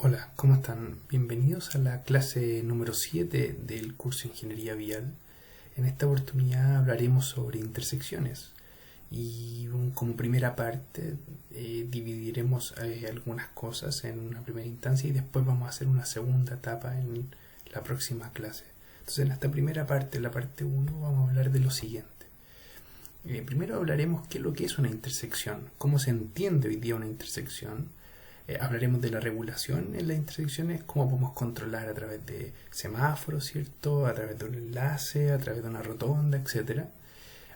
Hola, ¿cómo están? Bienvenidos a la clase número 7 del curso Ingeniería Vial. En esta oportunidad hablaremos sobre intersecciones y como primera parte dividiremos algunas cosas en una primera instancia y después vamos a hacer una segunda etapa en la próxima clase. Entonces en esta primera parte, la parte 1, vamos a hablar de lo siguiente. Primero hablaremos qué es lo que es una intersección, cómo se entiende hoy día una intersección. Hablaremos de la regulación en las intersecciones, cómo podemos controlar a través de semáforos, ¿cierto? A través de un enlace, a través de una rotonda, etc.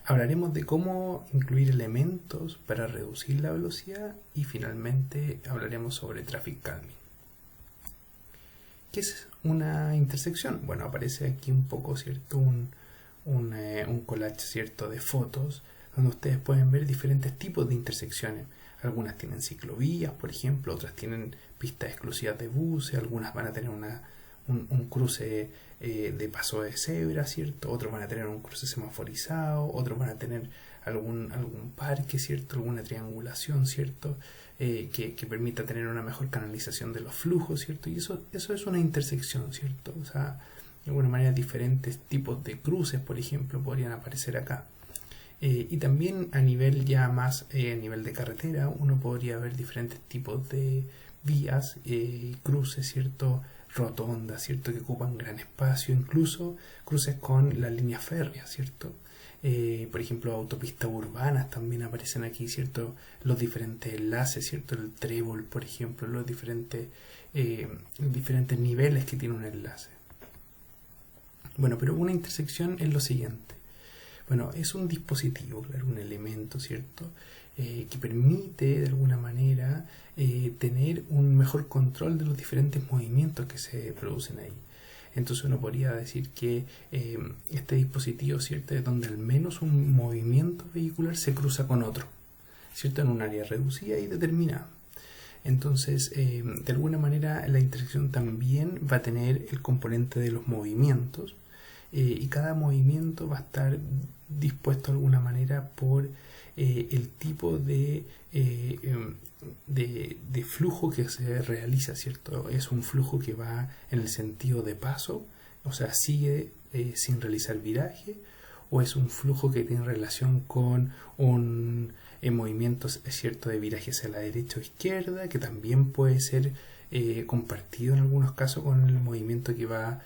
Hablaremos de cómo incluir elementos para reducir la velocidad y finalmente hablaremos sobre traffic calming. ¿Qué es una intersección? Bueno, aparece aquí un poco, ¿cierto? Un collage, ¿cierto? De fotos donde ustedes pueden ver diferentes tipos de intersecciones. Algunas tienen ciclovías, por ejemplo, otras tienen pistas exclusivas de buses, algunas van a tener un cruce de paso de cebra, ¿cierto? Otros van a tener un cruce semaforizado, otros van a tener algún parque, ¿cierto? Alguna triangulación, ¿cierto? Que permita tener una mejor canalización de los flujos, ¿cierto? Y eso es una intersección, ¿cierto? O sea, de alguna manera diferentes tipos de cruces, por ejemplo, podrían aparecer acá. Y también a nivel ya más, a nivel de carretera, uno podría ver diferentes tipos de vías, cruces, ¿cierto? Rotondas, ¿cierto? Que ocupan gran espacio, incluso cruces con las líneas férreas, ¿cierto? Por ejemplo, autopistas urbanas también aparecen aquí, ¿cierto? Los diferentes enlaces, ¿cierto? El trébol, por ejemplo, los diferentes niveles que tiene un enlace. Bueno, pero una intersección es lo siguiente. Bueno, es un dispositivo, claro, un elemento, ¿cierto? Que permite de alguna manera tener un mejor control de los diferentes movimientos que se producen ahí. Entonces uno podría decir que este dispositivo, ¿cierto?, es donde al menos un movimiento vehicular se cruza con otro, ¿cierto?, en un área reducida y determinada. Entonces, de alguna manera la intersección también va a tener el componente de los movimientos, y cada movimiento va a estar dispuesto de alguna manera por el tipo de flujo que se realiza, ¿cierto? Es un flujo que va en el sentido de paso, o sea, sigue sin realizar viraje, o es un flujo que tiene relación con un movimiento, ¿cierto?, de viraje hacia la derecha o izquierda, que también puede ser compartido en algunos casos con el movimiento que va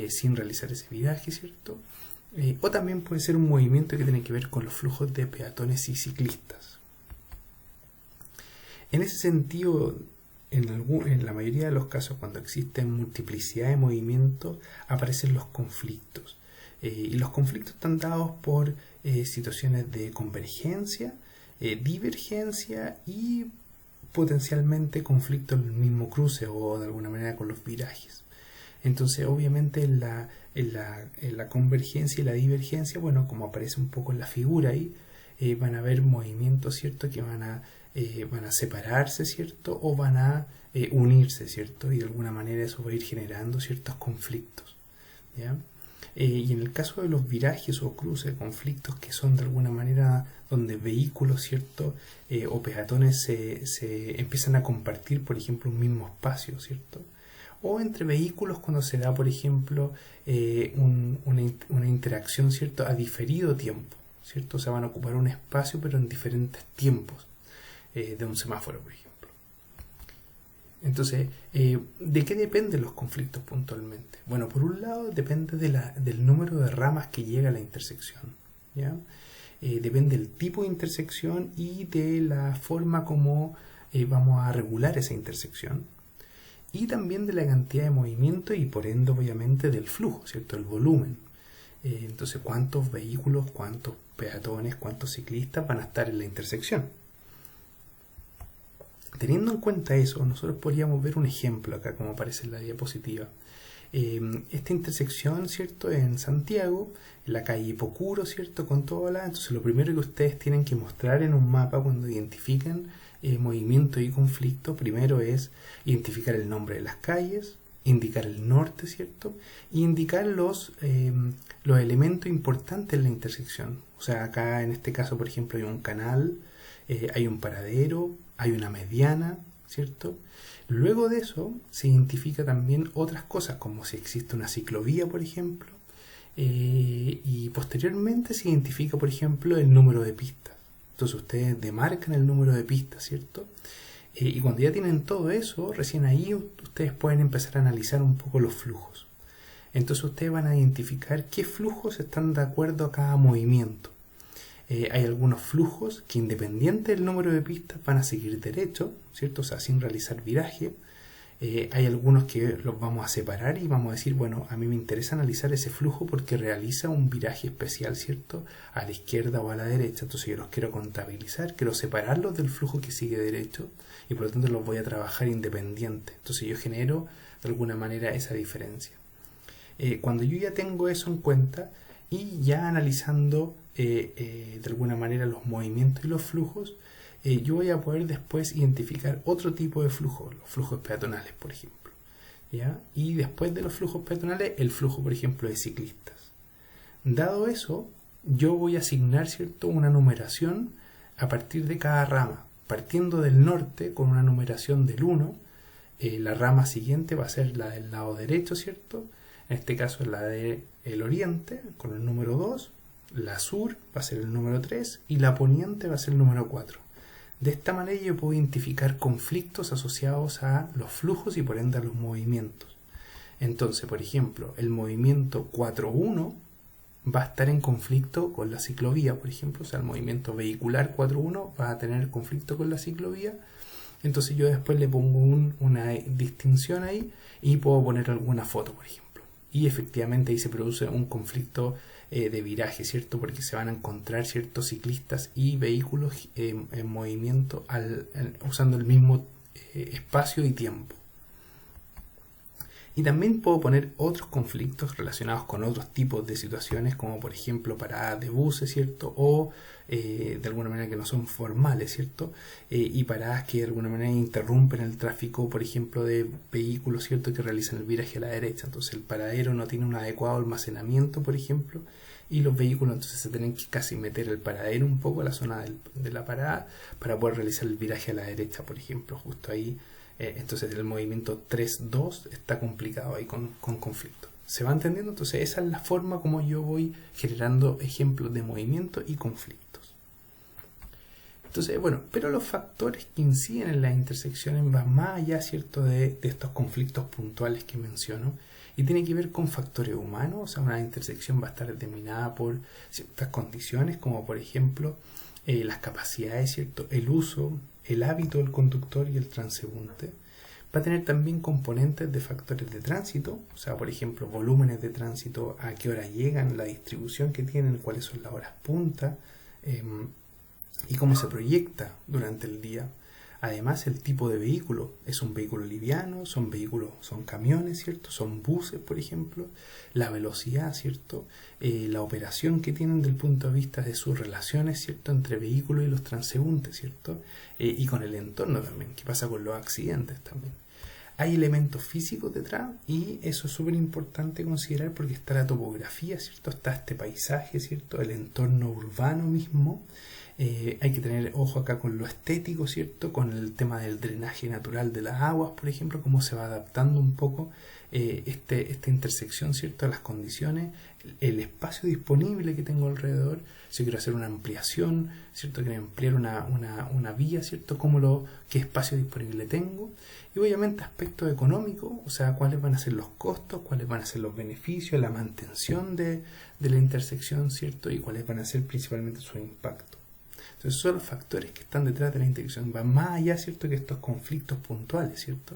sin realizar ese viraje, ¿cierto? O también puede ser un movimiento que tiene que ver con los flujos de peatones y ciclistas. En ese sentido, en la mayoría de los casos, cuando existen multiplicidad de movimientos, aparecen los conflictos. Y los conflictos están dados por situaciones de convergencia, divergencia y potencialmente conflicto en el mismo cruce o de alguna manera con los virajes. Entonces, obviamente, en la convergencia y la divergencia, bueno, como aparece un poco en la figura ahí, van a haber movimientos, ¿cierto?, que van a separarse, ¿cierto?, o van a unirse, ¿cierto?, y de alguna manera eso va a ir generando ciertos conflictos, ¿ya? Y en el caso de los virajes o cruces, conflictos que son de alguna manera donde vehículos, ¿cierto?, o peatones se empiezan a compartir, por ejemplo, un mismo espacio, ¿cierto?, o entre vehículos cuando se da, por ejemplo, una interacción, ¿cierto?, a diferido tiempo, ¿cierto? O sea, van a ocupar un espacio pero en diferentes tiempos de un semáforo, por ejemplo. Entonces, ¿de qué dependen los conflictos puntualmente? Bueno, por un lado depende del número de ramas que llega a la intersección, ¿ya? Depende del tipo de intersección y de la forma como vamos a regular esa intersección. Y también de la cantidad de movimiento y por ende obviamente del flujo, ¿cierto?, el volumen. Entonces, ¿cuántos vehículos, cuántos peatones, cuántos ciclistas van a estar en la intersección? Teniendo en cuenta eso, nosotros podríamos ver un ejemplo acá, como aparece en la diapositiva. Esta intersección, ¿cierto?, en Santiago, en la calle Pocuro, ¿cierto?, con todo la... Entonces, lo primero que ustedes tienen que mostrar en un mapa cuando identifiquen movimiento y conflicto, primero es identificar el nombre de las calles, indicar el norte, ¿cierto?, y indicar los elementos importantes en la intersección. O sea, acá en este caso, por ejemplo, hay un canal, hay un paradero, hay una mediana, ¿cierto? Luego de eso se identifica también otras cosas, como si existe una ciclovía, por ejemplo, y posteriormente se identifica, por ejemplo, el número de pistas. Entonces ustedes demarcan el número de pistas, ¿cierto? Y cuando ya tienen todo eso, recién ahí ustedes pueden empezar a analizar un poco los flujos. Entonces ustedes van a identificar qué flujos están de acuerdo a cada movimiento. Hay algunos flujos que, independiente del número de pistas, van a seguir derecho, ¿cierto? O sea, sin realizar viraje. Hay algunos que los vamos a separar y vamos a decir, bueno, a mí me interesa analizar ese flujo porque realiza un viraje especial, ¿cierto? A la izquierda o a la derecha. Entonces yo los quiero contabilizar, quiero separarlos del flujo que sigue derecho y por lo tanto los voy a trabajar independiente. Entonces yo genero de alguna manera esa diferencia. Cuando yo ya tengo eso en cuenta y ya analizando de alguna manera los movimientos y los flujos, yo voy a poder después identificar otro tipo de flujo, los flujos peatonales, por ejemplo, ¿ya? Y después de los flujos peatonales, el flujo, por ejemplo, de ciclistas. Dado eso, yo voy a asignar, ¿cierto?, una numeración a partir de cada rama, partiendo del norte con una numeración del 1, la rama siguiente va a ser la del lado derecho, ¿cierto? En este caso es la del oriente, con el número 2, la sur va a ser el número 3 y la poniente va a ser el número 4. De esta manera yo puedo identificar conflictos asociados a los flujos y por ende a los movimientos. Entonces, por ejemplo, el movimiento 4.1 va a estar en conflicto con la ciclovía, por ejemplo, o sea, el movimiento vehicular 4.1 va a tener conflicto con la ciclovía. Entonces yo después le pongo una distinción ahí y puedo poner alguna foto, por ejemplo. Y efectivamente ahí se produce un conflicto de viraje, ¿cierto? Porque se van a encontrar ciertos ciclistas y vehículos en movimiento usando el mismo espacio y tiempo. Y también puedo poner otros conflictos relacionados con otros tipos de situaciones, como por ejemplo paradas de buses, ¿cierto? O de alguna manera que no son formales, ¿cierto? Y paradas que de alguna manera interrumpen el tráfico, por ejemplo, de vehículos, ¿cierto?, que realizan el viraje a la derecha. Entonces el paradero no tiene un adecuado almacenamiento, por ejemplo, y los vehículos entonces se tienen que casi meter el paradero un poco a la zona de la parada para poder realizar el viraje a la derecha, por ejemplo, justo ahí. Entonces el movimiento 3-2 está complicado ahí con conflicto. ¿Se va entendiendo? Entonces esa es la forma como yo voy generando ejemplos de movimiento y conflictos. Entonces, bueno, pero los factores que inciden en las intersecciones van más allá, ¿cierto?, de estos conflictos puntuales que menciono, y tiene que ver con factores humanos. O sea, una intersección va a estar determinada por ciertas condiciones, como por ejemplo las capacidades, ¿cierto?, el uso, el hábito del conductor y el transeúnte. Va a tener también componentes de factores de tránsito, o sea, por ejemplo, volúmenes de tránsito, a qué hora llegan, la distribución que tienen, cuáles son las horas punta y cómo se proyecta durante el día. Además, el tipo de vehículo, es un vehículo liviano, son camiones, ¿cierto? Son buses, por ejemplo. La velocidad, ¿cierto? La operación que tienen del punto de vista de sus relaciones, ¿cierto?, entre vehículos y los transeúntes, ¿cierto? Y con el entorno también, qué pasa con los accidentes también. Hay elementos físicos detrás y eso es súper importante considerar porque está la topografía, ¿cierto? Está este paisaje, ¿cierto? El entorno urbano mismo. Hay que tener ojo acá con lo estético, ¿cierto? Con el tema del drenaje natural de las aguas, por ejemplo, cómo se va adaptando un poco esta intersección, ¿cierto?, a las condiciones, el espacio disponible que tengo alrededor. Si quiero hacer una ampliación, ¿cierto?, quiero ampliar una vía, ¿cierto?, qué espacio disponible tengo. Y obviamente aspecto económico, o sea, cuáles van a ser los costos, cuáles van a ser los beneficios, la mantención de la intersección, ¿cierto?, y cuáles van a ser principalmente su impacto. Entonces son los factores que están detrás de la intersección, van más allá, ¿cierto?, que estos conflictos puntuales, ¿cierto?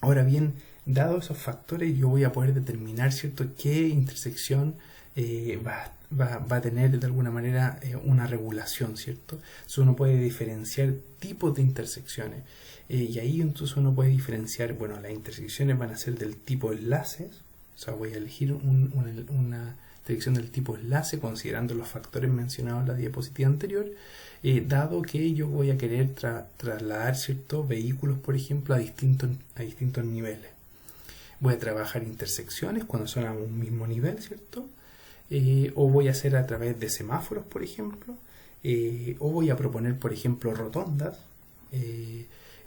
Ahora bien, dados esos factores, yo voy a poder determinar, ¿cierto?, qué intersección va a tener de alguna manera una regulación, ¿cierto? Entonces uno puede diferenciar tipos de intersecciones y ahí entonces uno puede diferenciar, bueno, las intersecciones van a ser del tipo enlaces, o sea, voy a elegir una intersección del tipo enlace considerando los factores mencionados en la diapositiva anterior, dado que yo voy a querer trasladar ciertos vehículos, por ejemplo, a distintos niveles. Voy a trabajar intersecciones cuando son a un mismo nivel, ¿cierto? O voy a hacer a través de semáforos, por ejemplo, o voy a proponer, por ejemplo, rotondas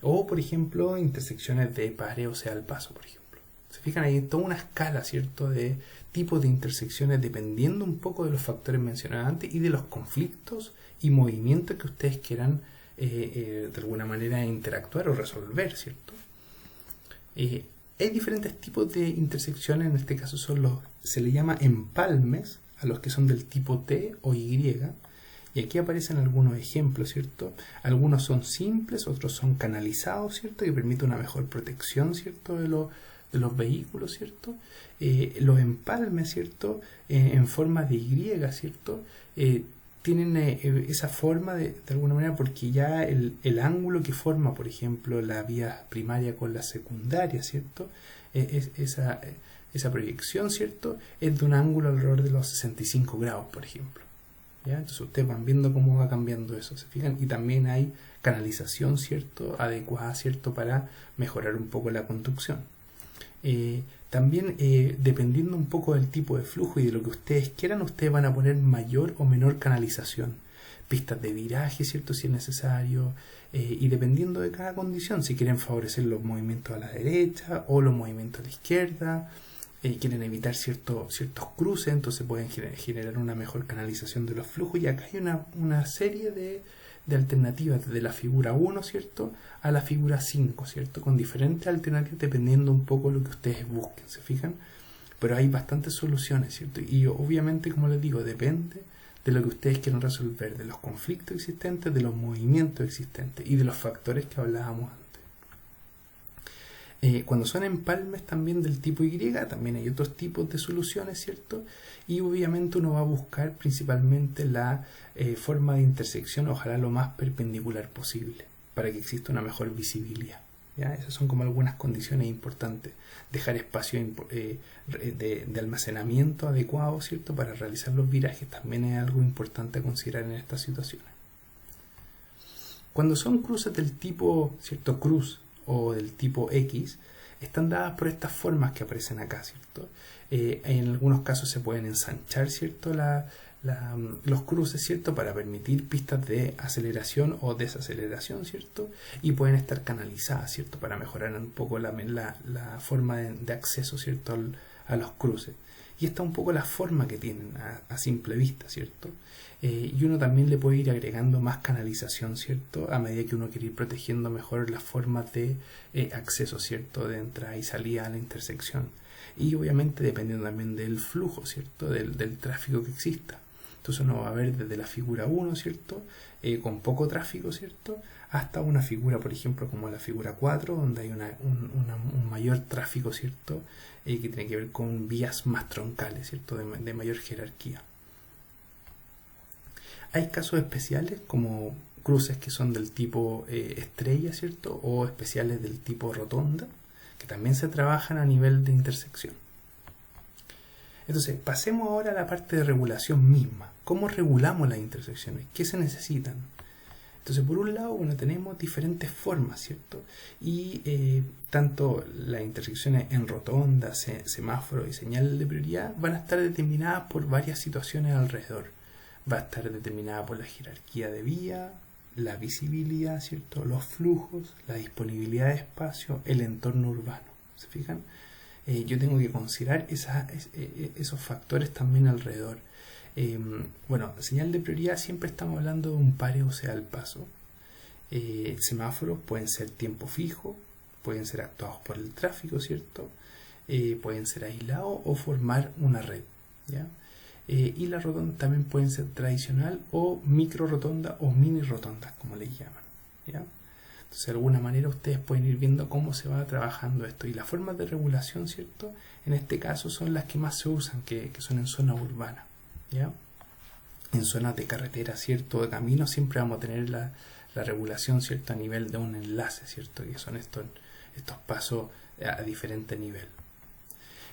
O, por ejemplo, intersecciones de pares, o sea, al paso, por ejemplo. Se fijan, hay toda una escala, ¿cierto?, de tipos de intersecciones dependiendo un poco de los factores mencionados antes y de los conflictos y movimientos que ustedes quieran de alguna manera interactuar o resolver, ¿cierto? Hay diferentes tipos de intersecciones, en este caso se le llama empalmes a los que son del tipo T o Y, y aquí aparecen algunos ejemplos, ¿cierto? Algunos son simples, otros son canalizados, ¿cierto?, que permiten una mejor protección, ¿cierto?, de los vehículos, ¿cierto? Los empalmes, ¿cierto?, en forma de Y, ¿cierto?, tienen esa forma de alguna manera porque ya el ángulo que forma, por ejemplo, la vía primaria con la secundaria, ¿cierto?, esa proyección, ¿cierto?, es de un ángulo alrededor de los 65 grados, por ejemplo. ¿Ya? Entonces ustedes van viendo cómo va cambiando eso, ¿se fijan? Y también hay canalización, ¿cierto?, adecuada, ¿cierto?, para mejorar un poco la conducción. También dependiendo un poco del tipo de flujo y de lo que ustedes quieran, ustedes van a poner mayor o menor canalización, pistas de viraje, ¿cierto?, si es necesario, y dependiendo de cada condición, si quieren favorecer los movimientos a la derecha o los movimientos a la izquierda, quieren evitar ciertos cruces, entonces pueden generar una mejor canalización de los flujos, y acá hay una serie de alternativas desde la figura 1, ¿cierto?, a la figura 5, ¿cierto?, con diferentes alternativas dependiendo un poco de lo que ustedes busquen, ¿se fijan? Pero hay bastantes soluciones, ¿cierto? Y obviamente, como les digo, depende de lo que ustedes quieran resolver, de los conflictos existentes, de los movimientos existentes y de los factores que hablábamos antes. Cuando son empalmes también del tipo Y, también hay otros tipos de soluciones, ¿cierto? Y obviamente uno va a buscar principalmente la forma de intersección, ojalá lo más perpendicular posible, para que exista una mejor visibilidad. ¿Ya? Esas son como algunas condiciones importantes. Dejar espacio de almacenamiento adecuado, ¿cierto?, para realizar los virajes también es algo importante a considerar en estas situaciones. Cuando son cruces del tipo, ¿cierto?, cruz o del tipo X, están dadas por estas formas que aparecen acá, ¿cierto? En algunos casos se pueden ensanchar, ¿cierto?, los cruces, ¿cierto?, para permitir pistas de aceleración o desaceleración, ¿cierto? Y pueden estar canalizadas, ¿cierto?, para mejorar un poco la forma de acceso, ¿cierto?, a los cruces. Y esta es un poco la forma que tienen a simple vista, ¿cierto? Y uno también le puede ir agregando más canalización, ¿cierto?, a medida que uno quiere ir protegiendo mejor las formas de acceso, ¿cierto?, de entrada y salida a la intersección. Y obviamente dependiendo también del flujo, ¿cierto?, del tráfico que exista. Entonces uno va a ver desde la figura 1, ¿cierto?, con poco tráfico, ¿cierto?, hasta una figura, por ejemplo, como la figura 4, donde hay un mayor tráfico, ¿cierto?, que tiene que ver con vías más troncales, ¿cierto?, de mayor jerarquía. Hay casos especiales como cruces que son del tipo estrella, ¿cierto?, o especiales del tipo rotonda, que también se trabajan a nivel de intersección. Entonces, pasemos ahora a la parte de regulación misma. ¿Cómo regulamos las intersecciones? ¿Qué se necesitan? Entonces, por un lado, tenemos diferentes formas, ¿cierto? Y tanto las intersecciones en rotonda, semáforo y señal de prioridad van a estar determinadas por varias situaciones alrededor. Va a estar determinada por la jerarquía de vía, la visibilidad, ¿cierto?, los flujos, la disponibilidad de espacio, el entorno urbano. ¿Se fijan? Yo tengo que considerar esos factores también alrededor. Señal de prioridad siempre estamos hablando de un pare, o sea, al paso. Semáforos pueden ser tiempo fijo, pueden ser actuados por el tráfico, ¿cierto? Pueden ser aislados o formar una red, ¿ya? Y las rotondas también pueden ser tradicional o micro rotonda o mini rotondas, como les llaman, ¿ya? Entonces, de alguna manera ustedes pueden ir viendo cómo se va trabajando esto. Y las formas de regulación, ¿cierto?, en este caso son las que más se usan, que son en zona urbana, ¿ya? En zonas de carretera, ¿cierto?, de camino, siempre vamos a tener la regulación, ¿cierto?, a nivel de un enlace, ¿cierto?, que son estos pasos a diferente nivel.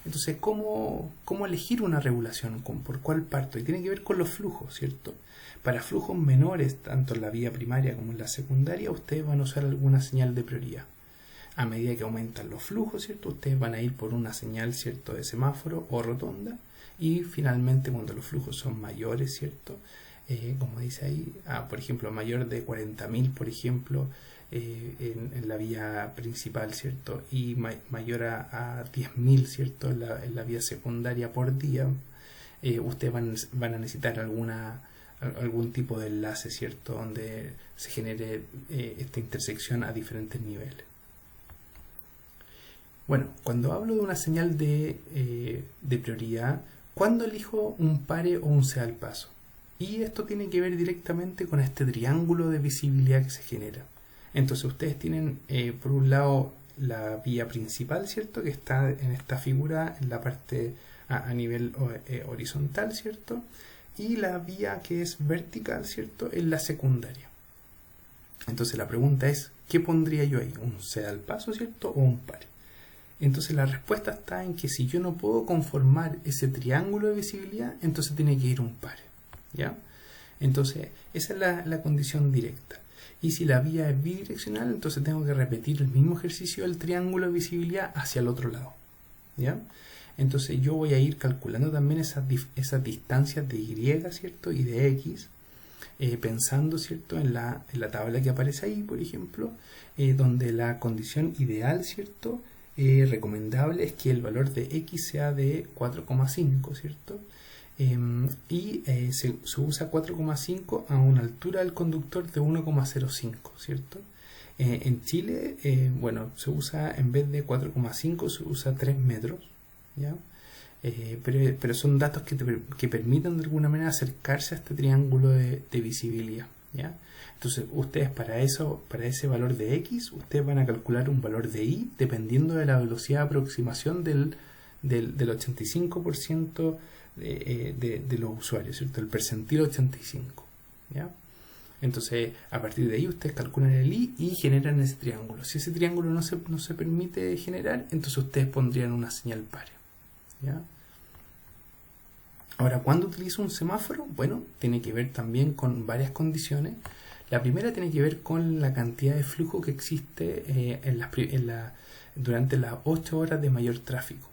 Entonces, ¿cómo elegir una regulación? ¿Por cuál parto? Y tiene que ver con los flujos, ¿cierto? Para flujos menores, tanto en la vía primaria como en la secundaria, ustedes van a usar alguna señal de prioridad. A medida que aumentan los flujos, ¿cierto?, ustedes van a ir por una señal, ¿cierto?, de semáforo o rotonda. Y finalmente, cuando los flujos son mayores, ¿cierto?, como dice ahí, por ejemplo, mayor de 40.000, por ejemplo, en la vía principal, ¿cierto? Y mayor a 10.000, ¿cierto? En la vía secundaria por día, ustedes van a necesitar algún tipo de enlace, ¿cierto? Donde se genere esta intersección a diferentes niveles. Bueno, cuando hablo de una señal de prioridad, ¿cuándo elijo un pare o un sea al paso? Y esto tiene que ver directamente con este triángulo de visibilidad que se genera. Entonces ustedes tienen por un lado la vía principal, ¿cierto? Que está en esta figura en la parte a nivel horizontal, ¿cierto? Y la vía que es vertical, ¿cierto? En la secundaria. Entonces la pregunta es, ¿qué pondría yo ahí? ¿Un sea al paso, ¿cierto? ¿O un pare? Entonces la respuesta está en que si yo no puedo conformar ese triángulo de visibilidad, entonces tiene que ir un pare, ¿ya? Entonces esa es la condición directa. Y si la vía es bidireccional, entonces tengo que repetir el mismo ejercicio del triángulo de visibilidad hacia el otro lado, ¿ya? Entonces yo voy a ir calculando también esas distancias de Y, ¿cierto? Y de X, pensando, ¿cierto? En la tabla que aparece ahí, por ejemplo, donde la condición ideal, ¿cierto? Recomendable es que el valor de X sea de 4,5, ¿cierto? Se usa 4,5 a una altura del conductor de 1,05, ¿cierto? En Chile, bueno, se usa en vez de 4,5 se usa 3 metros, ¿ya? Pero son datos que permiten de alguna manera acercarse a este triángulo de visibilidad, ¿ya? Entonces ustedes para ese valor de X, ustedes van a calcular un valor de Y dependiendo de la velocidad de aproximación del 85% de los usuarios, ¿cierto? El percentil 85, ¿ya? Entonces a partir de ahí ustedes calculan el Y y generan ese triángulo. Si ese triángulo no se permite generar, entonces ustedes pondrían una señal pare, ¿ya? Ahora, ¿cuándo utilizo un semáforo? Bueno, tiene que ver también con varias condiciones. La primera tiene que ver con la cantidad de flujo que existe durante las 8 horas de mayor tráfico.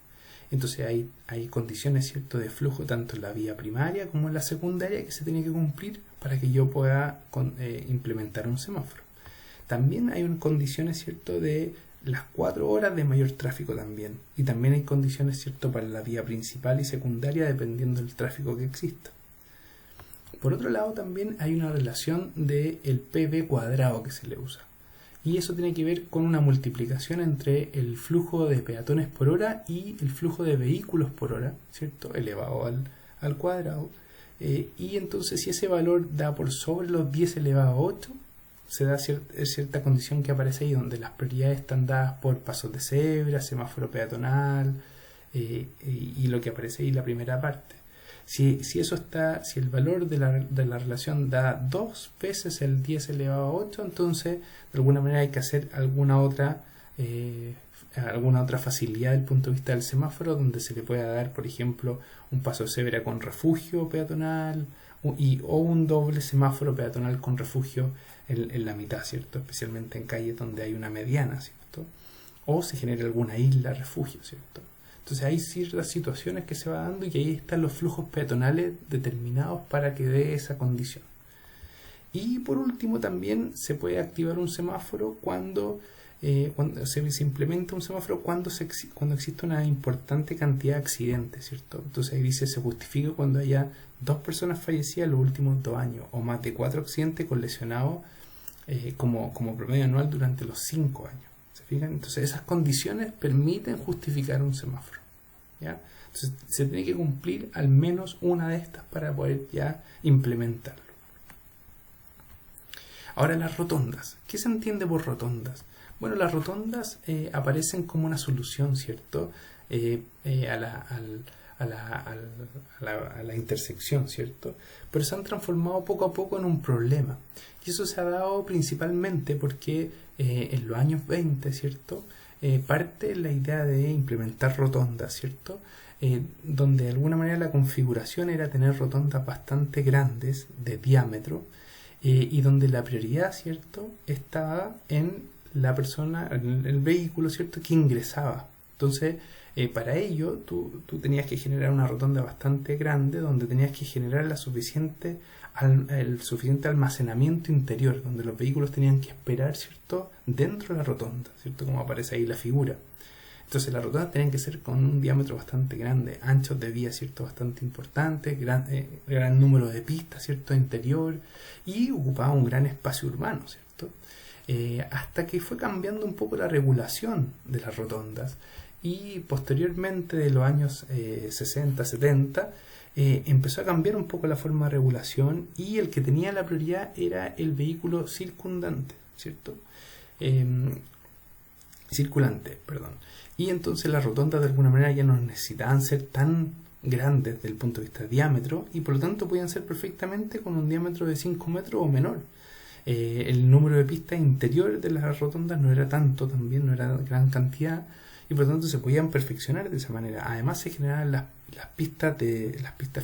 Entonces hay condiciones, ¿cierto?, de flujo tanto en la vía primaria como en la secundaria que se tiene que cumplir para que yo pueda implementar un semáforo. También hay condiciones, ¿cierto?, de las 4 horas de mayor tráfico también. Y también hay condiciones, ¿cierto?, para la vía principal y secundaria dependiendo del tráfico que exista. Por otro lado, también hay una relación del PV cuadrado que se le usa. Y eso tiene que ver con una multiplicación entre el flujo de peatones por hora y el flujo de vehículos por hora, ¿cierto?, elevado al cuadrado. Y entonces si ese valor da por sobre los 10 elevado a 8, se da cierta condición que aparece ahí, donde las prioridades están dadas por pasos de cebra, semáforo peatonal y lo que aparece ahí en la primera parte. Si el valor de la relación da 2 veces el 10 elevado a 8, entonces de alguna manera hay que hacer alguna otra facilidad desde el punto de vista del semáforo, donde se le pueda dar, por ejemplo, un paso de cebra con refugio peatonal o un doble semáforo peatonal con refugio en la mitad, ¿cierto? Especialmente en calles donde hay una mediana, ¿cierto? O se genera alguna isla refugio, ¿cierto? Entonces hay ciertas situaciones que se va dando y que ahí están los flujos peatonales determinados para que dé esa condición. Y por último también se puede activar un semáforo cuando se implementa un semáforo cuando existe una importante cantidad de accidentes, ¿cierto? Entonces ahí dice se justifica cuando haya 2 personas fallecidas en los últimos 2 años o más de 4 accidentes con lesionados como promedio anual durante los 5 años. ¿Se fijan? Entonces esas condiciones permiten justificar un semáforo, ¿ya? Entonces se tiene que cumplir al menos una de estas para poder ya implementarlo. Ahora las rotondas. ¿Qué se entiende por rotondas? Bueno, las rotondas aparecen como una solución, ¿cierto? A la intersección, ¿cierto? Pero se han transformado poco a poco en un problema. Y eso se ha dado principalmente porque en los años 20, ¿cierto? Parte la idea de implementar rotondas, ¿cierto? Donde de alguna manera la configuración era tener rotondas bastante grandes de diámetro y donde la prioridad, ¿cierto?, estaba en la persona, en el vehículo, ¿cierto?, que ingresaba Entonces, para ello, tú tenías que generar una rotonda bastante grande, donde tenías que generar el suficiente almacenamiento interior, donde los vehículos tenían que esperar, ¿cierto?, dentro de la rotonda, ¿cierto?, como aparece ahí la figura. Entonces las rotondas tenían que ser con un diámetro bastante grande, anchos de vía, ¿cierto?, bastante importantes, gran número de pistas, ¿cierto?, interior, y ocupaba un gran espacio urbano, ¿cierto? Hasta que fue cambiando un poco la regulación de las rotondas, y posteriormente de los años 60, 70, empezó a cambiar un poco la forma de regulación, y el que tenía la prioridad era el vehículo circulante, ¿cierto? Circulante, perdón. Y entonces las rotondas de alguna manera ya no necesitaban ser tan grandes desde el punto de vista de diámetro, y por lo tanto podían ser perfectamente con un diámetro de 5 metros o menor. El número de pistas interiores de las rotondas no era tanto, también no era gran cantidad, y por lo tanto se podían perfeccionar de esa manera. Además se generaban las pistas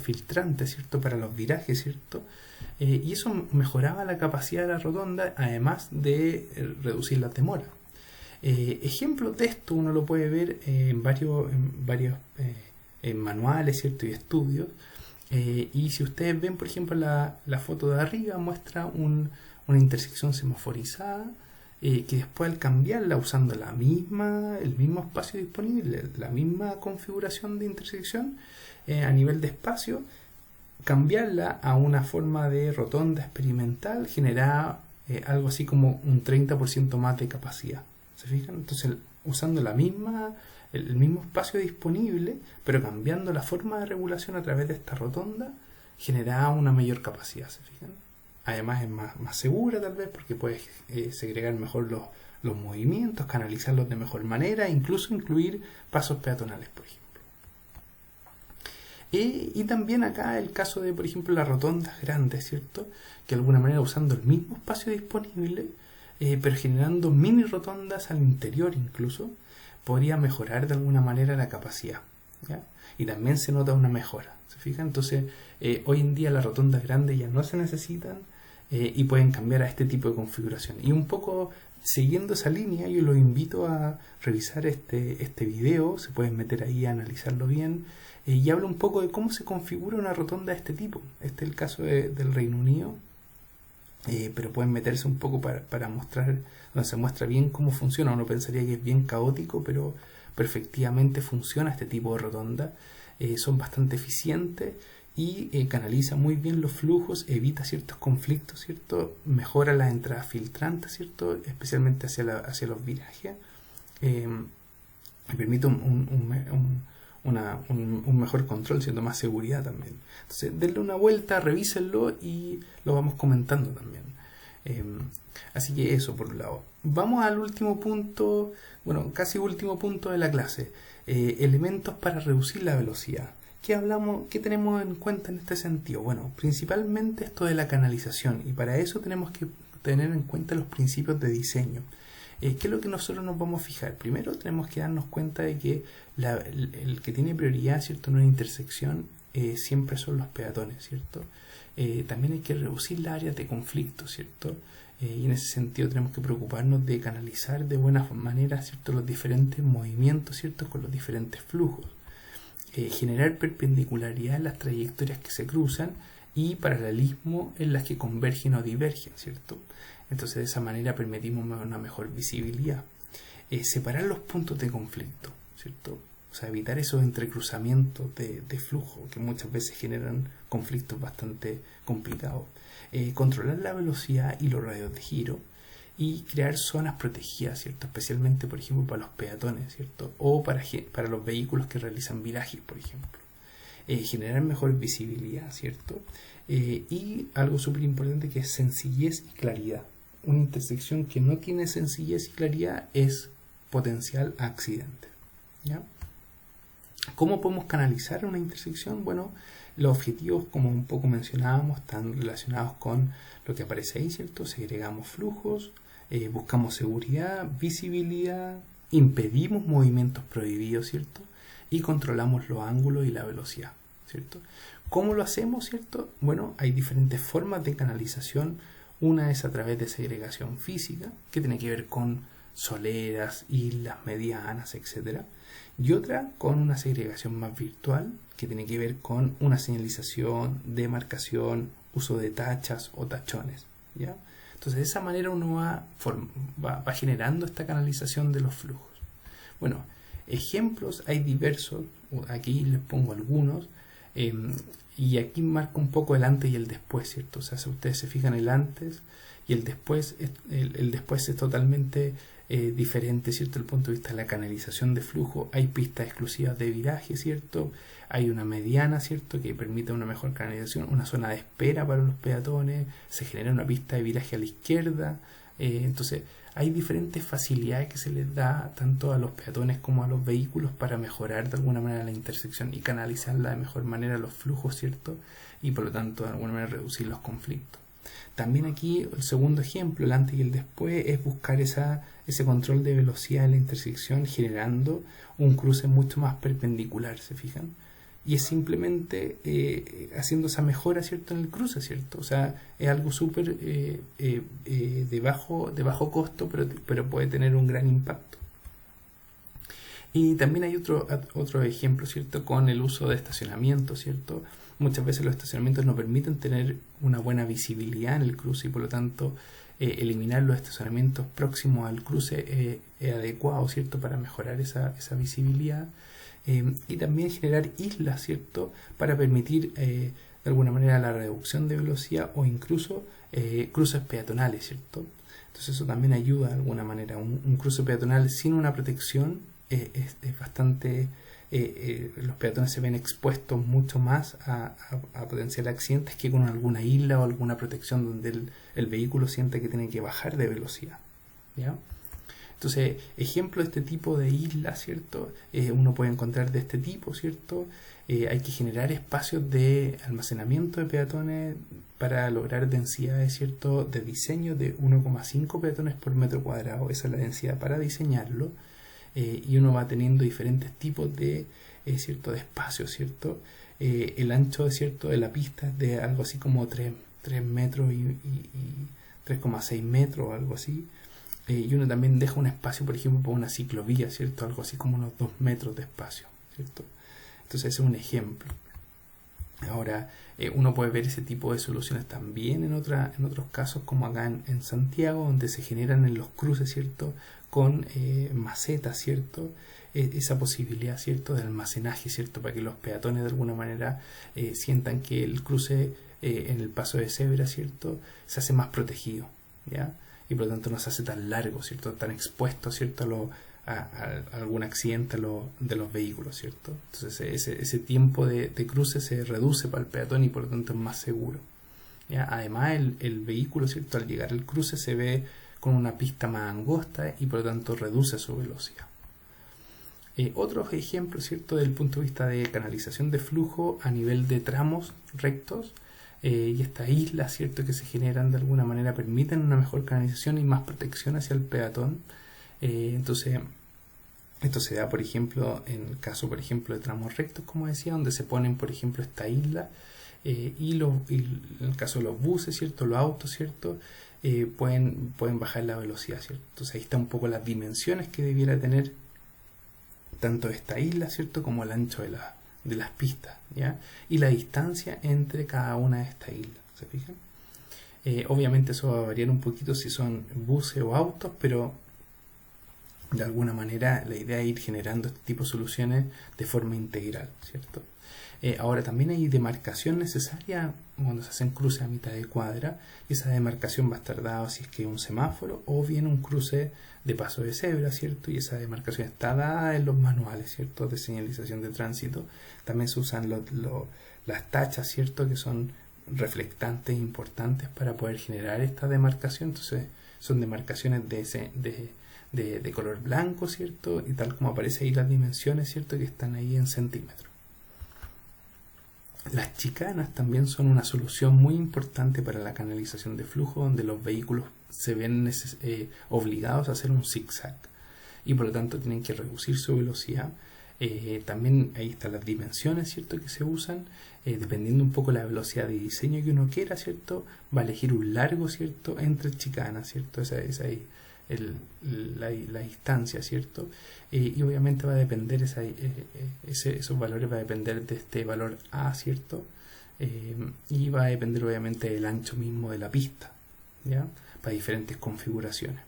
filtrantes, ¿cierto?, para los virajes, ¿cierto? Y eso mejoraba la capacidad de la rotonda, además de reducir las demoras. Ejemplos de esto uno lo puede ver en varios manuales, ¿cierto?, y estudios. Y si ustedes ven, por ejemplo, la foto de arriba muestra una intersección semaforizada, que después al cambiarla usando el mismo espacio disponible, la misma configuración de intersección a nivel de espacio, cambiarla a una forma de rotonda experimental generaba algo así como un 30% más de capacidad. ¿Se fijan? Entonces, usando el mismo espacio disponible, pero cambiando la forma de regulación a través de esta rotonda, generaba una mayor capacidad. ¿Se fijan? Además es más segura tal vez, porque puedes segregar mejor los movimientos, canalizarlos de mejor manera, incluso incluir pasos peatonales, por ejemplo. Y también acá el caso de, por ejemplo, las rotondas grandes, ¿cierto?, que de alguna manera usando el mismo espacio disponible, pero generando mini rotondas al interior incluso, podría mejorar de alguna manera la capacidad, ¿ya? Y también se nota una mejora, ¿se fijan? Entonces, hoy en día las rotondas grandes ya no se necesitan, y pueden cambiar a este tipo de configuración. Y un poco siguiendo esa línea, yo los invito a revisar este video, se pueden meter ahí a analizarlo bien, y habla un poco de cómo se configura una rotonda de este tipo. Este es el caso del Reino Unido. Pero pueden meterse un poco para mostrar, donde se muestra bien cómo funciona. Uno pensaría que es bien caótico, pero efectivamente funciona este tipo de rotonda. Son bastante eficientes y canaliza muy bien los flujos, evita ciertos conflictos, ¿cierto? Mejora las entradas filtrantes, ¿cierto?, especialmente hacia los virajes, y permite un mejor control, siendo más seguridad también. Entonces, denle una vuelta, revísenlo y lo vamos comentando también. Así que eso por un lado. Vamos al último punto, bueno, casi último punto de la clase. Elementos para reducir la velocidad. ¿Qué tenemos en cuenta en este sentido? Bueno, principalmente esto de la canalización, y para eso tenemos que tener en cuenta los principios de diseño. ¿Qué es lo que nosotros nos vamos a fijar? Primero tenemos que darnos cuenta de que el que tiene prioridad, ¿cierto?, en una intersección siempre son los peatones, ¿cierto? También hay que reducir las áreas de conflicto, ¿cierto? Y en ese sentido tenemos que preocuparnos de canalizar de buena manera, ¿cierto?, los diferentes movimientos, ¿cierto?, con los diferentes flujos. Generar perpendicularidad en las trayectorias que se cruzan y paralelismo en las que convergen o divergen, ¿cierto? Entonces de esa manera permitimos una mejor visibilidad. Separar los puntos de conflicto, ¿cierto? O sea, evitar esos entrecruzamientos de flujo que muchas veces generan conflictos bastante complicados. Controlar la velocidad y los radios de giro, y crear zonas protegidas, ¿cierto?, especialmente, por ejemplo, para los peatones, ¿cierto?, o para los vehículos que realizan virajes, por ejemplo. Generar mejor visibilidad, ¿cierto? Y algo súper importante, que es sencillez y claridad. Una intersección que no tiene sencillez y claridad es potencial a accidente, ¿ya? ¿Cómo podemos canalizar una intersección? Bueno, los objetivos, como un poco mencionábamos, están relacionados con lo que aparece ahí, ¿cierto? Segregamos flujos, buscamos seguridad, visibilidad, impedimos movimientos prohibidos, ¿cierto? Y controlamos los ángulos y la velocidad, ¿cierto? ¿Cómo lo hacemos, cierto? Bueno, hay diferentes formas de canalización. Una es a través de segregación física, que tiene que ver con soleras, islas medianas, etc. Y otra con una segregación más virtual, que tiene que ver con una señalización, demarcación, uso de tachas o tachones, ¿ya? Entonces, de esa manera uno va generando esta canalización de los flujos. Bueno, ejemplos hay diversos, aquí les pongo algunos, y aquí marco un poco el antes y el después, ¿cierto? O sea, si ustedes se fijan, el antes y el después es totalmente diferente, ¿cierto? Desde el punto de vista de la canalización de flujo. Hay pistas exclusivas de viraje, ¿cierto? Hay una mediana, ¿cierto?, que permite una mejor canalización, una zona de espera para los peatones, se genera una pista de viraje a la izquierda. Entonces, hay diferentes facilidades que se les da tanto a los peatones como a los vehículos para mejorar de alguna manera la intersección y canalizarla de mejor manera los flujos, ¿cierto? Y por lo tanto, de alguna manera, reducir los conflictos. También aquí el segundo ejemplo, el antes y el después, es buscar ese control de velocidad en la intersección generando un cruce mucho más perpendicular, ¿se fijan? Y es simplemente haciendo esa mejora, ¿cierto?, en el cruce, ¿cierto? O sea, es algo súper de bajo costo, pero puede tener un gran impacto. Y también hay otro ejemplo, ¿cierto?, con el uso de estacionamiento, ¿cierto? Muchas veces los estacionamientos no permiten tener una buena visibilidad en el cruce y por lo tanto eliminar los estacionamientos próximos al cruce es adecuado, ¿cierto?, para mejorar esa visibilidad. Y también generar islas, ¿cierto?, para permitir de alguna manera la reducción de velocidad o incluso cruces peatonales, ¿cierto? Entonces eso también ayuda de alguna manera. Un cruce peatonal sin una protección es bastante... los peatones se ven expuestos mucho más a potenciales accidentes que con alguna isla o alguna protección donde el vehículo siente que tiene que bajar de velocidad, ¿ya? Entonces, ejemplo de este tipo de islas, ¿cierto? Uno puede encontrar de este tipo, ¿cierto? Hay que generar espacios de almacenamiento de peatones para lograr densidades, ¿cierto?, de diseño de 1,5 peatones por metro cuadrado. Esa es la densidad para diseñarlo. Y uno va teniendo diferentes tipos de, ¿cierto?, de espacios, ¿cierto? El ancho, ¿cierto?, de la pista es de algo así como 3 metros y 3,6 metros o algo así. Y uno también deja un espacio, por ejemplo, para una ciclovía, ¿cierto? Algo así como unos 2 metros de espacio, ¿cierto? Entonces ese es un ejemplo. Ahora, uno puede ver ese tipo de soluciones también en otros casos, como acá en Santiago, donde se generan en los cruces, ¿cierto?, con macetas, ¿cierto? Esa posibilidad, ¿cierto?, de almacenaje, ¿cierto?, para que los peatones de alguna manera sientan que el cruce en el paso de cebra, ¿cierto?, se hace más protegido, ¿ya? Y por lo tanto no se hace tan largo, ¿cierto?, tan expuesto, ¿cierto?, a algún accidente de los vehículos, ¿cierto? Entonces ese tiempo de cruce se reduce para el peatón y por lo tanto es más seguro, ¿ya? Además el vehículo, ¿cierto?, al llegar al cruce se ve con una pista más angosta y por lo tanto reduce su velocidad. Otros ejemplos, ¿cierto?, desde el punto de vista de canalización de flujo a nivel de tramos rectos, y estas islas, ¿cierto?, que se generan de alguna manera permiten una mejor canalización y más protección hacia el peatón. Entonces esto se da, por ejemplo, en el caso, por ejemplo, de tramos rectos, como decía, donde se ponen, por ejemplo, esta isla, y en el caso de los buses, ¿cierto?, los autos, ¿cierto?, pueden bajar la velocidad, ¿cierto? Entonces ahí están un poco las dimensiones que debiera tener tanto esta isla, ¿cierto?, como el ancho de las pistas, ¿ya? Y la distancia entre cada una de estas islas, ¿se fijan? Obviamente eso va a variar un poquito si son buses o autos, pero de alguna manera la idea es ir generando este tipo de soluciones de forma integral, ¿cierto? Ahora también hay demarcación necesaria cuando se hacen cruces a mitad de cuadra, y esa demarcación va a estar dada si es que un semáforo o bien un cruce de paso de cebra, ¿cierto? Y esa demarcación está dada en los manuales, ¿cierto?, de señalización de tránsito. También se usan las tachas, ¿cierto?, que son reflectantes importantes para poder generar esta demarcación. Entonces son demarcaciones de color blanco, ¿cierto?, y tal como aparece ahí las dimensiones, ¿cierto?, que están ahí en centímetros. Las chicanas también son una solución muy importante para la canalización de flujo, donde los vehículos se ven obligados a hacer un zigzag y por lo tanto tienen que reducir su velocidad. También ahí están las dimensiones, ¿cierto?, que se usan, dependiendo un poco de la velocidad de diseño que uno quiera, ¿cierto?, va a elegir un largo, ¿cierto?, entre chicanas, ¿cierto? Esa la distancia, ¿cierto? Y obviamente va a depender, esos valores va a depender de este valor A, ¿cierto? Y va a depender obviamente del ancho mismo de la pista, ¿ya? Para diferentes configuraciones.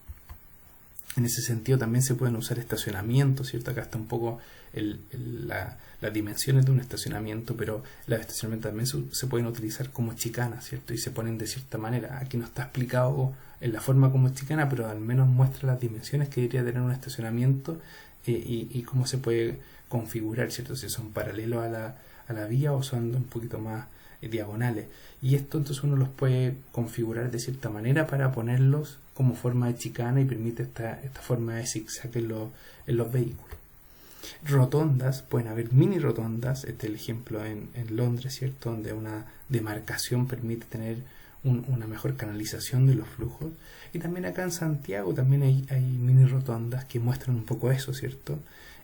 En ese sentido también se pueden usar estacionamientos, ¿cierto? Acá está un poco las dimensiones de un estacionamiento, pero los estacionamientos también se pueden utilizar como chicanas, ¿cierto? Y se ponen de cierta manera. Aquí no está explicado en la forma como chicana, pero al menos muestra las dimensiones que debería tener un estacionamiento y cómo se puede configurar, ¿cierto? Si son paralelos a la vía o son un poquito más diagonales. Y esto entonces uno los puede configurar de cierta manera para ponerlos como forma de chicana y permite esta forma de zigzag en los vehículos. Rotondas, pueden haber mini rotondas, este es el ejemplo en Londres, ¿cierto? Donde una demarcación permite tener una mejor canalización de los flujos. Y también acá en Santiago también hay mini rotondas que muestran un poco eso, ¿cierto?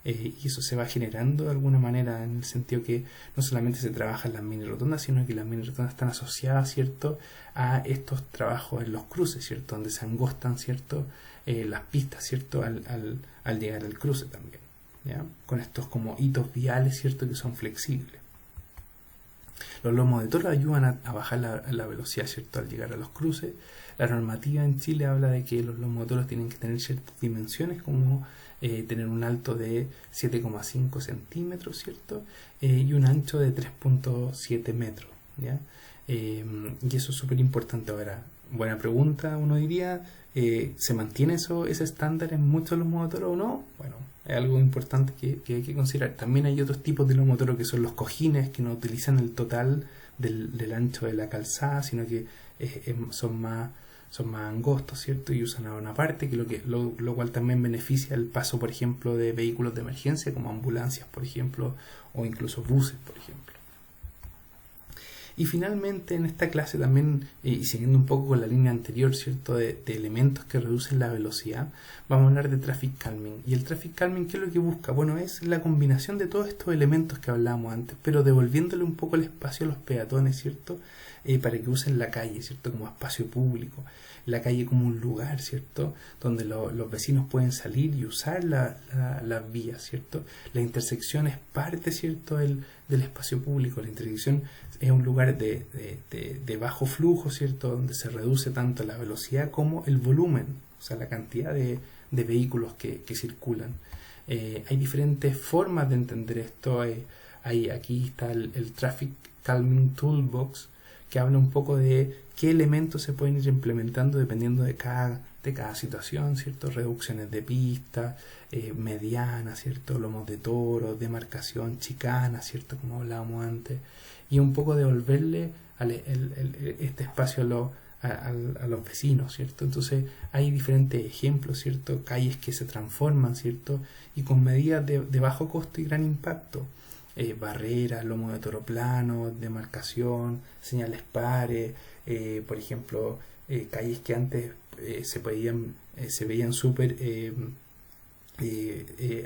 Y eso se va generando de alguna manera en el sentido que no solamente se trabaja en las mini rotondas, sino que las mini rotondas están asociadas, ¿cierto?, a estos trabajos en los cruces, ¿cierto?, donde se angostan, ¿cierto?, las pistas, ¿cierto?, al llegar al cruce también, ¿ya? Con estos como hitos viales, ¿cierto?, que son flexibles. Los lomos de toro ayudan a bajar la velocidad, ¿cierto?, al llegar a los cruces. La normativa en Chile habla de que los lomos de toro tienen que tener ciertas dimensiones, como tener un alto de 7,5 centímetros, ¿cierto?, y un ancho de 3,7 metros, ¿ya? Y eso es súper importante. Ahora, buena pregunta, uno diría, ¿se mantiene ese estándar en muchos lomos de toro o no? Bueno, es algo importante que hay que considerar. También hay otros tipos de lomo de toro que son los cojines, que no utilizan el total del ancho de la calzada, sino que son más angostos, ¿cierto? Y usan a una parte, lo cual también beneficia el paso, por ejemplo, de vehículos de emergencia, como ambulancias, por ejemplo, o incluso buses, por ejemplo. Y finalmente en esta clase también, y siguiendo un poco con la línea anterior, ¿cierto?, de elementos que reducen la velocidad, vamos a hablar de traffic calming. Y el traffic calming, ¿qué es lo que busca? Bueno, es la combinación de todos estos elementos que hablábamos antes, pero devolviéndole un poco el espacio a los peatones, ¿cierto?, para que usen la calle, ¿cierto?, como espacio público, la calle como un lugar, ¿cierto?, donde los vecinos pueden salir y usar las vías, ¿cierto? La intersección es parte, ¿cierto?, del espacio público. La intersección es un lugar de bajo flujo, ¿cierto?, donde se reduce tanto la velocidad como el volumen, o sea, la cantidad de vehículos que circulan. Hay diferentes formas de entender esto. Aquí está el Traffic Calming Toolbox, que habla un poco de qué elementos se pueden ir implementando dependiendo de cada situación, ¿cierto? Reducciones de pistas, medianas, ¿cierto? Lomos de toro, demarcación, chicana, ¿cierto?, como hablábamos antes, y un poco devolverle este espacio a los vecinos, ¿cierto? Entonces hay diferentes ejemplos, ¿cierto? Calles que se transforman, ¿cierto?, y con medidas de bajo costo y gran impacto. Barreras, lomo de toro plano, demarcación, señales pares, por ejemplo, calles que antes se veían súper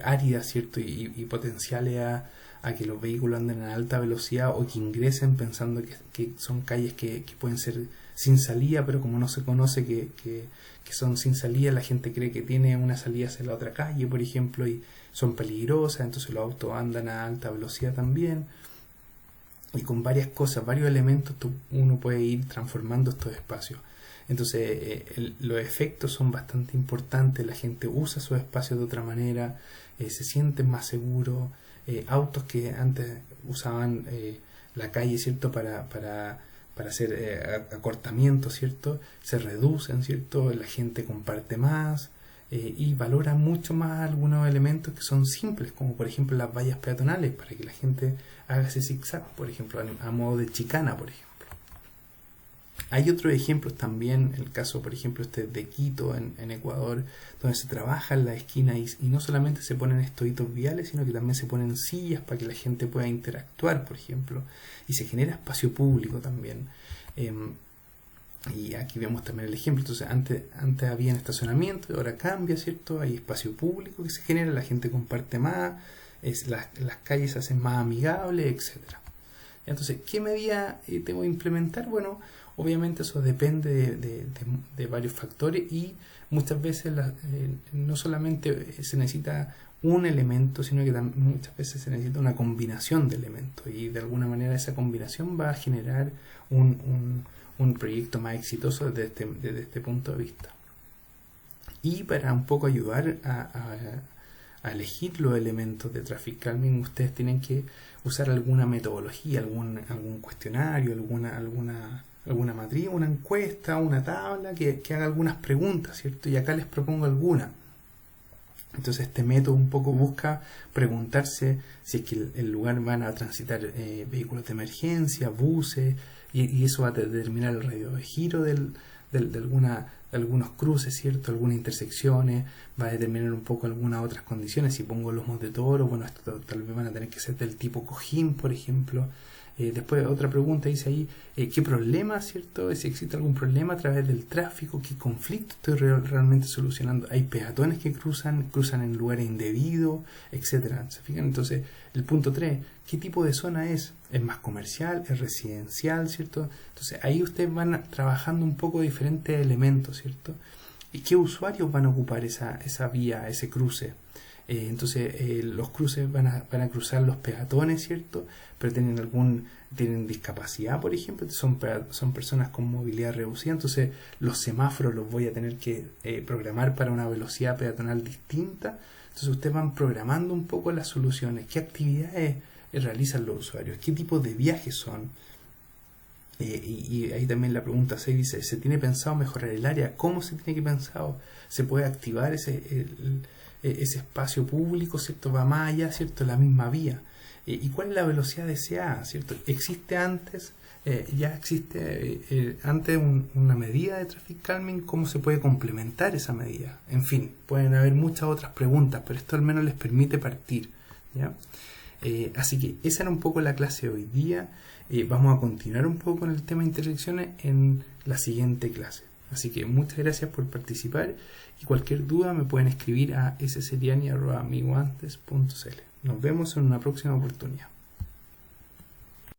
áridas, ¿cierto?, y potenciales a que los vehículos anden a alta velocidad o que ingresen pensando que son calles que pueden ser sin salida, pero como no se conoce que son sin salida, la gente cree que tiene una salida hacia la otra calle, por ejemplo, y son peligrosas, entonces los autos andan a alta velocidad también. Y con varias cosas, varios elementos, uno puede ir transformando estos espacios. Entonces los efectos son bastante importantes, la gente usa sus espacios de otra manera, se sienten más seguros. Autos que antes usaban la calle, ¿cierto?, para hacer acortamientos, ¿cierto?, se reducen, ¿cierto?, la gente comparte más y valora mucho más algunos elementos que son simples, como por ejemplo las vallas peatonales, para que la gente haga ese zigzag, por ejemplo, a modo de chicana, por ejemplo. Hay otros ejemplos también, el caso, por ejemplo, de Quito, en Ecuador, donde se trabaja en la esquina y no solamente se ponen estos hitos viales, sino que también se ponen sillas para que la gente pueda interactuar, por ejemplo, y se genera espacio público también. Y aquí vemos también el ejemplo. Entonces, antes había un estacionamiento y ahora cambia, ¿cierto? Hay espacio público que se genera, la gente comparte más, las calles se hacen más amigables, etcétera. Entonces, ¿qué medida tengo que implementar? Bueno, Obviamente eso depende de varios factores y muchas veces no solamente se necesita un elemento, sino que muchas veces se necesita una combinación de elementos y de alguna manera esa combinación va a generar un proyecto más exitoso desde este punto de vista. Y para un poco ayudar a elegir los elementos de traffic calming, ustedes tienen que usar alguna metodología, algún cuestionario, alguna matriz, una encuesta, una tabla que haga algunas preguntas, ¿cierto? Y acá les propongo algunas. Entonces este método un poco busca preguntarse si es que el lugar van a transitar vehículos de emergencia, buses, y eso va a determinar el radio de giro de algunos cruces, ¿cierto? Algunas intersecciones, va a determinar un poco algunas otras condiciones. Si pongo lomos de toro, bueno, esto tal vez van a tener que ser del tipo cojín, por ejemplo. Después otra pregunta dice ahí, ¿qué problema, cierto? Si existe algún problema a través del tráfico, ¿qué conflicto estoy realmente solucionando? Hay peatones que cruzan en lugares indebidos, etcétera. ¿Se fijan? Entonces, el punto 3, ¿qué tipo de zona es? ¿Es más comercial? ¿Es residencial? ¿Cierto? Entonces, ahí ustedes van trabajando un poco diferentes elementos, ¿cierto? ¿Y qué usuarios van a ocupar esa vía, ese cruce? Entonces los cruces van a cruzar los peatones, ¿cierto? Pero tienen discapacidad, por ejemplo, son personas con movilidad reducida, entonces los semáforos los voy a tener que programar para una velocidad peatonal distinta. Entonces ustedes van programando un poco las soluciones, qué actividades realizan los usuarios, qué tipo de viajes son. Y ahí también la pregunta 6 dice, ¿se tiene pensado mejorar el área? ¿Cómo se tiene que pensar? ¿Se puede activar ese espacio público, ¿cierto? Va más allá, ¿cierto? La misma vía. ¿Y cuál es la velocidad deseada, ¿cierto? ¿Existe antes? Ya existe antes una medida de traffic calming, ¿cómo se puede complementar esa medida? En fin, pueden haber muchas otras preguntas, pero esto al menos les permite partir, ¿ya? Así que esa era un poco la clase de hoy día. Vamos a continuar un poco con el tema de intersecciones en la siguiente clase. Así que muchas gracias por participar y cualquier duda me pueden escribir a sseriani@amiguantes.cl. Nos vemos en una próxima oportunidad.